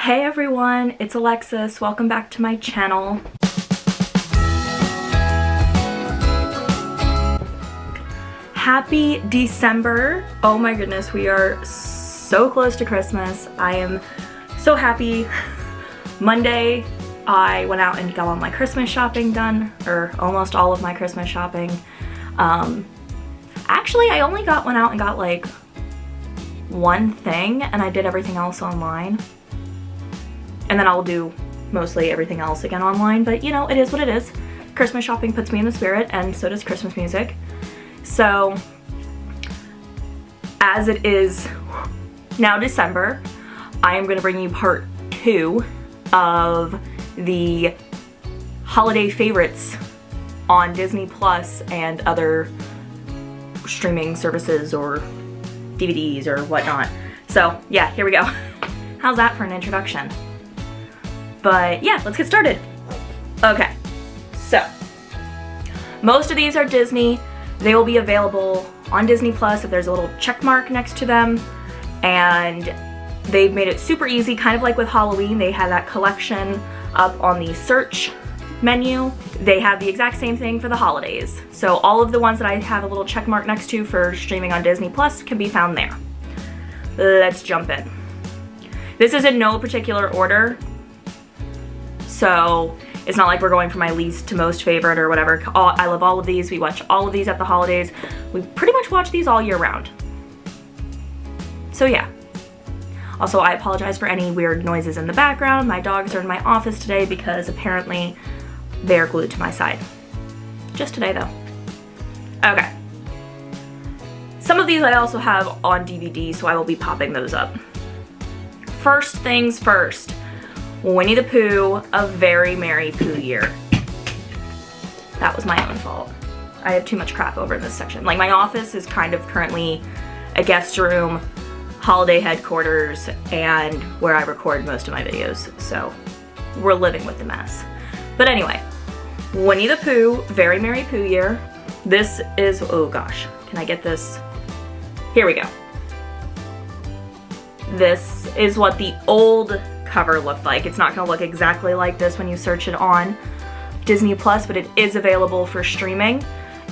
Hey everyone, it's Alexis. Welcome back to my channel. Happy December. Oh my goodness, we are so close to Christmas. I am so happy. Monday, I went out and got all my Christmas shopping done, or almost all of my Christmas shopping. Actually, I only went out and got like one thing, and I did everything else online. And then I'll do mostly everything else again online, but you know, it is what it is. Christmas shopping puts me in the spirit, and so does Christmas music. So, as it is now December, I am going to bring you part 2 of the holiday favorites on Disney Plus and other streaming services or DVDs or whatnot. So yeah, here we go. How's that for an introduction? But yeah, let's get started. Okay, so most of these are Disney. They will be available on Disney Plus if there's a little check mark next to them, and they've made it super easy, kind of like with Halloween. They have that collection up on the search menu. They have the exact same thing for the holidays. So all of the ones that I have a little check mark next to for streaming on Disney Plus can be found there. Let's jump in. This is in no particular order, so it's not like we're going from my least to most favorite or whatever. I love all of these. We watch all of these at the holidays. We pretty much watch these all year round. So yeah. Also, I apologize for any weird noises in the background. My dogs are in my office today because apparently they're glued to my side. Just today though. Okay. Some of these I also have on DVD, so I will be popping those up. First things first. Winnie the Pooh, A Very Merry Pooh Year. That was my own fault. I have too much crap over in this section. Like, my office is kind of currently a guest room, holiday headquarters, and where I record most of my videos. So we're living with the mess. But anyway, Winnie the Pooh, Very Merry Pooh Year. This is, oh gosh, can I get this? Here we go. This is what the old cover looked like. It's not gonna look exactly like this when you search it on Disney Plus, but it is available for streaming,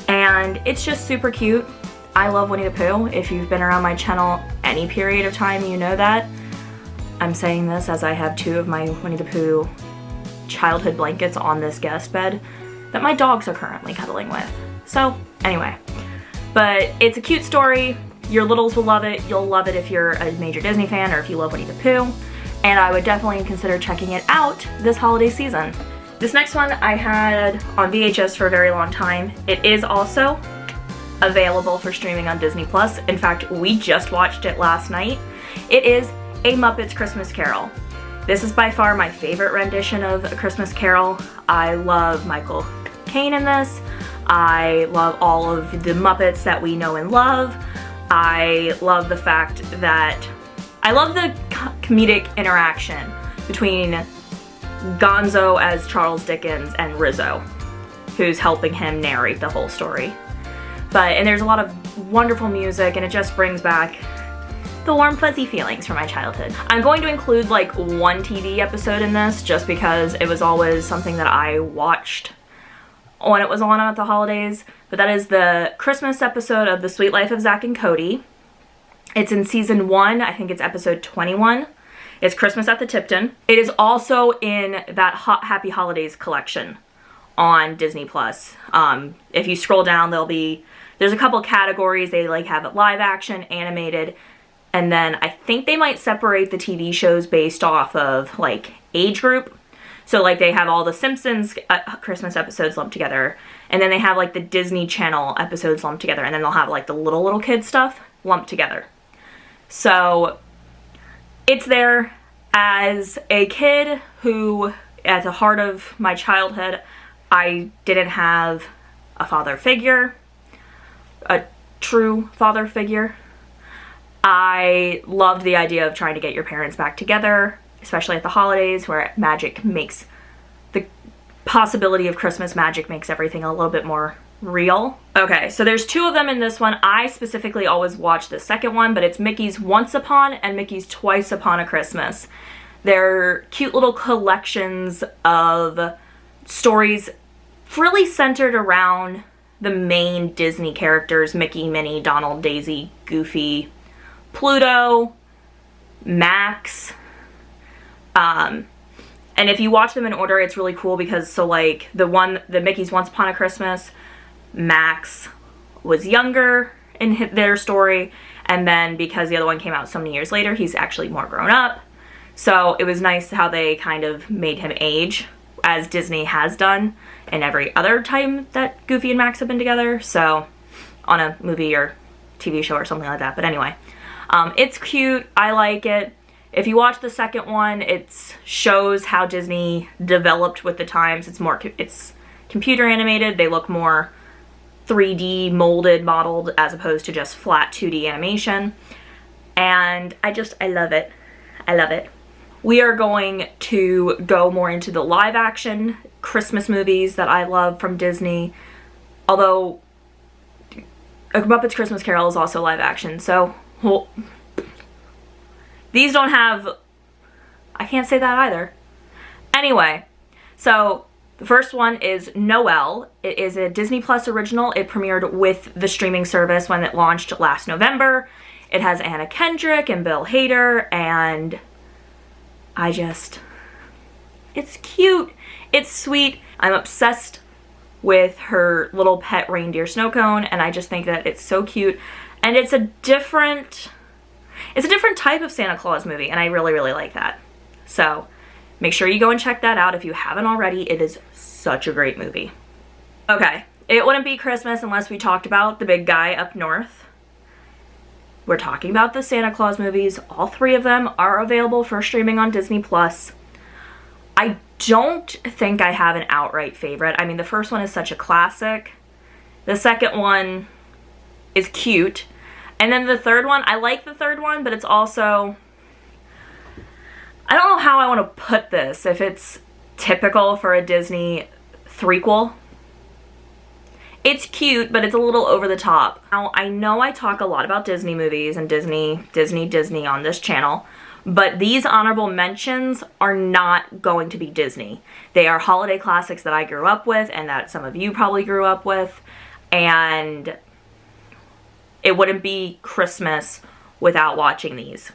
and it's just super cute. I love Winnie the Pooh. If you've been around my channel any period of time, you know that. I'm saying this as I have 2 of my Winnie the Pooh childhood blankets on this guest bed that my dogs are currently cuddling with. So anyway, but it's a cute story. Your littles will love it. You'll love it if you're a major Disney fan or if you love Winnie the Pooh. And I would definitely consider checking it out this holiday season. This next one I had on VHS for a very long time. It is also available for streaming on Disney Plus. In fact, we just watched it last night. It is A Muppet's Christmas Carol. This is by far my favorite rendition of A Christmas Carol. I love Michael Caine in this. I love all of the Muppets that we know and love. I love the fact that I love the comedic interaction between Gonzo as Charles Dickens and Rizzo, who's helping him narrate the whole story. And there's a lot of wonderful music, and it just brings back the warm fuzzy feelings from my childhood. I'm going to include like one TV episode in this just because it was always something that I watched when it was on at the holidays, but that is the Christmas episode of The Sweet Life of Zack and Cody. It's in season 1, I think it's episode 21. It's Christmas at the Tipton. It is also in that Happy Holidays collection on Disney Plus. If you scroll down, there's a couple categories. They like have it live action, animated, and then I think they might separate the TV shows based off of like age group. So like they have all the Simpsons Christmas episodes lumped together, and then they have like the Disney Channel episodes lumped together, and then they'll have like the little kid stuff lumped together. So it's there. As a kid who, at the heart of my childhood, I didn't have a father figure, a true father figure. I loved the idea of trying to get your parents back together, especially at the holidays where magic makes, the possibility of Christmas magic makes everything a little bit more real. Okay, so there's 2 of them in this one. I specifically always watch the second one, but it's Mickey's Once Upon and Mickey's Twice Upon a Christmas. They're cute little collections of stories really centered around the main Disney characters: Mickey, Minnie, Donald, Daisy, Goofy, Pluto, Max. And if you watch them in order, it's really cool because, so like, the Mickey's Once Upon a Christmas, Max was younger in their story, and then because the other one came out so many years later, he's actually more grown up. So it was nice how they kind of made him age, as Disney has done in every other time that Goofy and Max have been together, so on a movie or TV show or something like that. But anyway, it's cute. I like it. If you watch the second one, it shows how Disney developed with the times. It's computer animated. They look more 3D modeled as opposed to just flat 2D animation. And I love it. I love it. We are going to go more into the live action Christmas movies that I love from Disney. Although A Muppet's Christmas Carol is also live action, so well, these don't have, I can't say that either. Anyway, so the first one is Noel. It is a Disney Plus original. It premiered with the streaming service when it launched last November. It has Anna Kendrick and Bill Hader, and it's cute. It's sweet. I'm obsessed with her little pet reindeer snow cone, and I just think that it's so cute. And it's a different type of Santa Claus movie, and I really, really like that. So make sure you go and check that out if you haven't already. It is such a great movie. Okay, it wouldn't be Christmas unless we talked about the big guy up north. We're talking about the Santa Claus movies. All three of them are available for streaming on Disney Plus. I don't think I have an outright favorite. I mean, the first one is such a classic. The second one is cute. And then the third one, I like the third one, but it's also, I don't know how I want to put this. If it's typical for a Disney threequel. It's cute, but it's a little over the top. Now, I know I talk a lot about Disney movies and Disney on this channel, but these honorable mentions are not going to be Disney. They are holiday classics that I grew up with and that some of you probably grew up with, and it wouldn't be Christmas without watching these.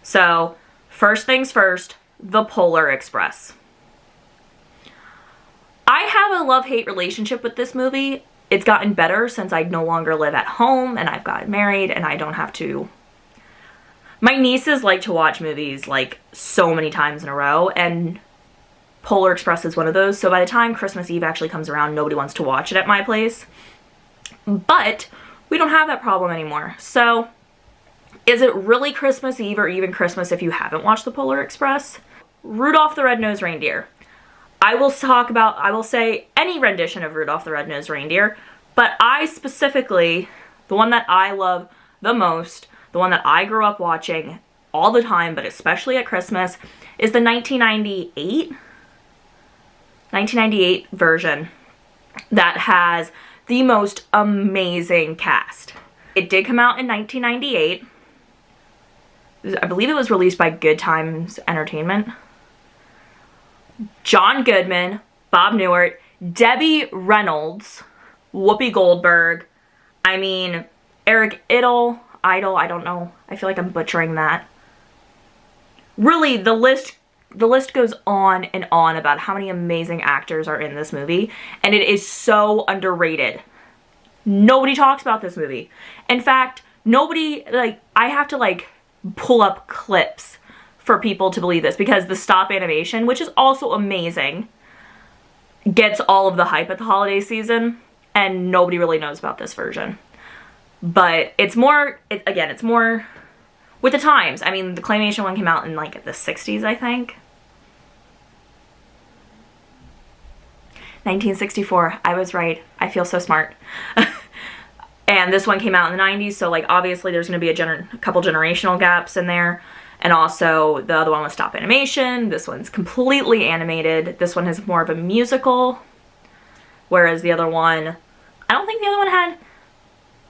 So, first things first, The Polar Express. I have a love-hate relationship with this movie. It's gotten better since I no longer live at home and I've gotten married and I don't have to. My nieces like to watch movies like so many times in a row, and Polar Express is one of those. So by the time Christmas Eve actually comes around, nobody wants to watch it at my place. But we don't have that problem anymore. So is it really Christmas Eve or even Christmas if you haven't watched The Polar Express? Rudolph the Red-Nosed Reindeer. I will say any rendition of Rudolph the Red-Nosed Reindeer, but I specifically, the one that I love the most, the one that I grew up watching all the time, but especially at Christmas, is the 1998 version that has the most amazing cast. It did come out in 1998. I believe it was released by Good Times Entertainment. John Goodman, Bob Newhart, Debbie Reynolds, Whoopi Goldberg, I mean, Eric Idle, I don't know. I feel like I'm butchering that. Really, the list goes on and on about how many amazing actors are in this movie, and it is so underrated. Nobody talks about this movie. In fact, I have to pull up clips for people to believe this, because the stop animation, which is also amazing, gets all of the hype at the holiday season, and nobody really knows about this version. But it's more with the times. I mean, the claymation one came out in the 60s, I think. 1964. I was right. I feel so smart. And this one came out in the 90s, so obviously there's going to be a couple generational gaps in there. And also the other one was stop animation. This one's completely animated. This one has more of a musical, whereas the other one, I don't think the other one had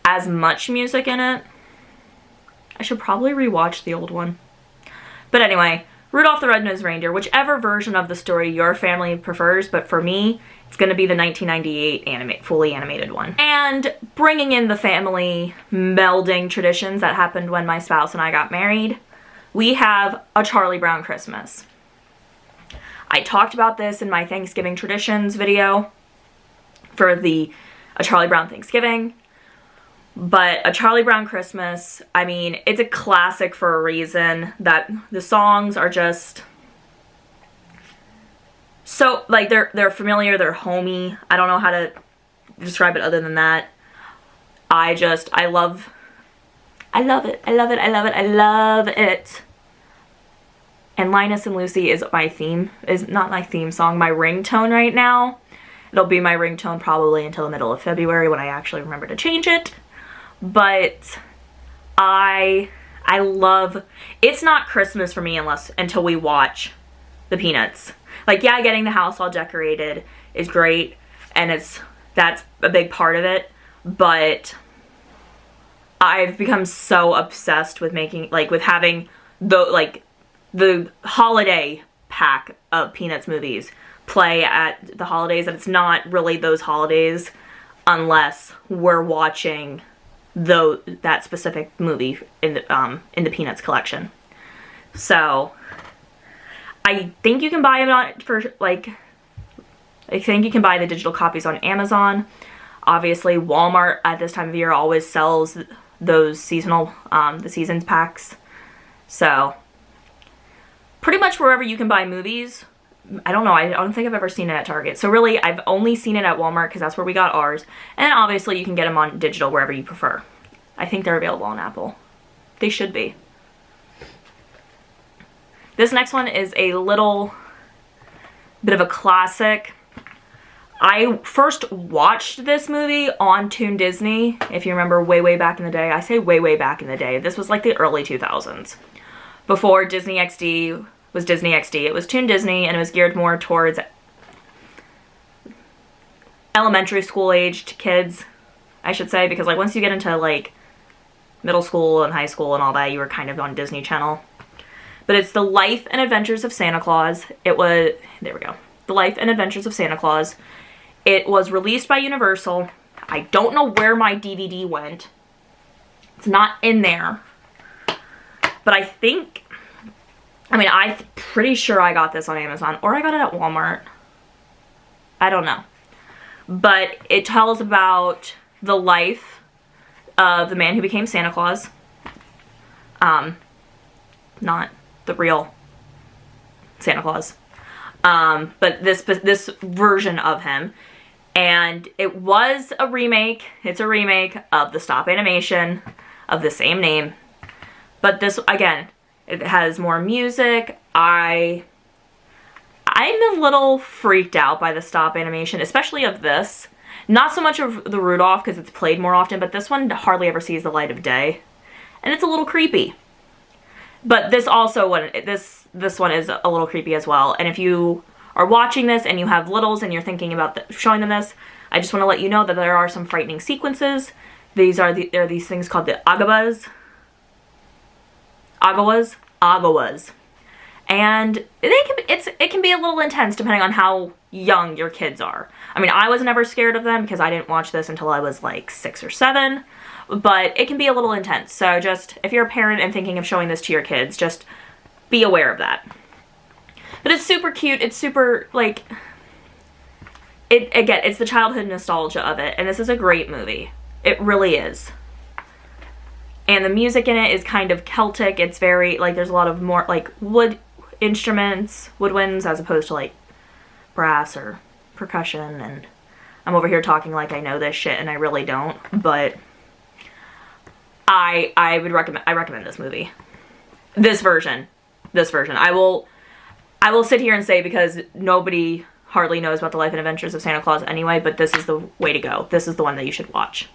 as much music in it. I should probably rewatch the old one. But anyway, Rudolph the Red-Nosed Reindeer, whichever version of the story your family prefers, but for me, it's going to be the 1998 fully animated one. And bringing in the family melding traditions that happened when my spouse and I got married, we have A Charlie Brown Christmas. I talked about this in my Thanksgiving traditions video for the A Charlie Brown Thanksgiving. But A Charlie Brown Christmas, I mean, it's a classic for a reason. That the songs are just so, like, they're familiar, they're homey. I don't know how to describe it other than that. I love it. And Linus and Lucy is not my theme song, my ringtone right now. It'll be my ringtone probably until the middle of February when I actually remember to change it. But I love, it's not Christmas for me until we watch the Peanuts. Like, yeah, getting the house all decorated is great, and that's a big part of it, but I've become so obsessed with having the holiday pack of Peanuts movies play at the holidays, and it's not really those holidays unless we're watching that specific movie in the Peanuts collection. So I think you can buy them I think you can buy the digital copies on Amazon. Obviously, Walmart at this time of year always sells those seasonal the seasons packs. So pretty much wherever you can buy movies. I don't know, I don't think I've ever seen it at Target. So really, I've only seen it at Walmart because that's where we got ours. And obviously, you can get them on digital wherever you prefer. I think they're available on Apple. They should be. This next one is a little bit of a classic. I first watched this movie on Toon Disney, if you remember way back in the day. I say way back in the day. This was like the early 2000s. Before Disney XD was Disney XD. It was Toon Disney, and it was geared more towards elementary school aged kids, I should say, because like once you get into like middle school and high school and all that, you were kind of on Disney Channel. But it's The Life and Adventures of Santa Claus. There we go. The Life and Adventures of Santa Claus. It was released by Universal. I don't know where my DVD went. It's not in there. But I'm pretty sure I got this on Amazon, or I got it at Walmart. I don't know. But it tells about the life of the man who became Santa Claus. Not the real Santa Claus. But this version of him. And it was a remake. It's a remake of the stop animation of the same name. But this, again, it has more music. I'm a little freaked out by the stop animation, especially of this. Not so much of the Rudolph, because it's played more often, but this one hardly ever sees the light of day. And it's a little creepy. But this also, this one is a little creepy as well. And if you are watching this and you have littles and you're thinking about showing them this, I just want to let you know that there are some frightening sequences. There are these things called the agawas. And it can be a little intense depending on how young your kids are. I mean, I was never scared of them because I didn't watch this until I was like 6 or 7. But it can be a little intense. So just, if you're a parent and thinking of showing this to your kids, just be aware of that. But it's super cute. It's super, like, again, it's the childhood nostalgia of it. And this is a great movie. It really is. And the music in it is kind of Celtic. It's very, like, there's a lot of more, like, wood instruments, woodwinds, as opposed to, like, brass or percussion. And I'm over here talking like I know this shit, and I really don't. But I recommend this movie. This version. I will sit here and say, because nobody hardly knows about the life and adventures of Santa Claus anyway, but this is the way to go. This is the one that you should watch.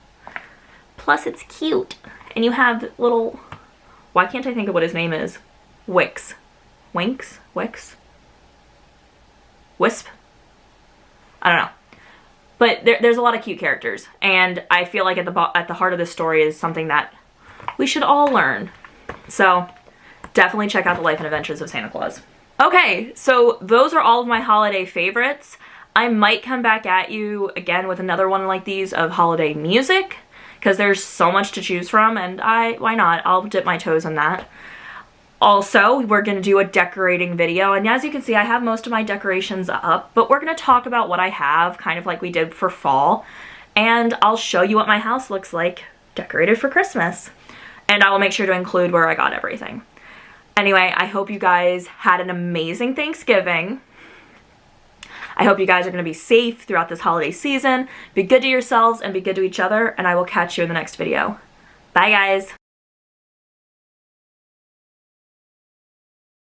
Plus, it's cute. And you have little, why can't I think of what his name is? Wisp? I don't know. But there's a lot of cute characters. And I feel like at the heart of this story is something that we should all learn. So, definitely check out The Life and Adventures of Santa Claus. Okay, so those are all of my holiday favorites. I might come back at you again with another one like these of holiday music, because there's so much to choose from, and why not? I'll dip my toes in that. Also, we're going to do a decorating video, and as you can see, I have most of my decorations up, but we're going to talk about what I have, kind of like we did for fall, and I'll show you what my house looks like decorated for Christmas. And I will make sure to include where I got everything. Anyway, I hope you guys had an amazing Thanksgiving. I hope you guys are going to be safe throughout this holiday season. Be good to yourselves and be good to each other, and I will catch you in the next video. Bye, guys.